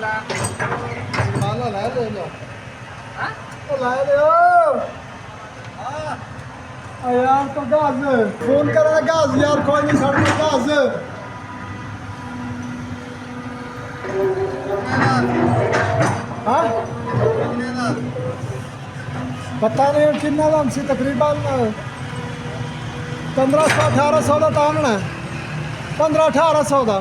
ਲਾ ਲੈ ਲਓ ਹਾਂ ਉਹ ਲੈ ਲਿਓ ਆ ਯਾਰ तो ਗਾਜ਼ ਫੋਨ ਕਰਾਂ ਗਾਜ਼ ਯਾਰ ਕੋਈ ਨਹੀਂ ਸਾਡੇ ਕੋਲ ਗਾਜ਼ हाँ पता नहीं कितना दाम से तकरीबन 1500-1800 का टांगना 1500-1800 का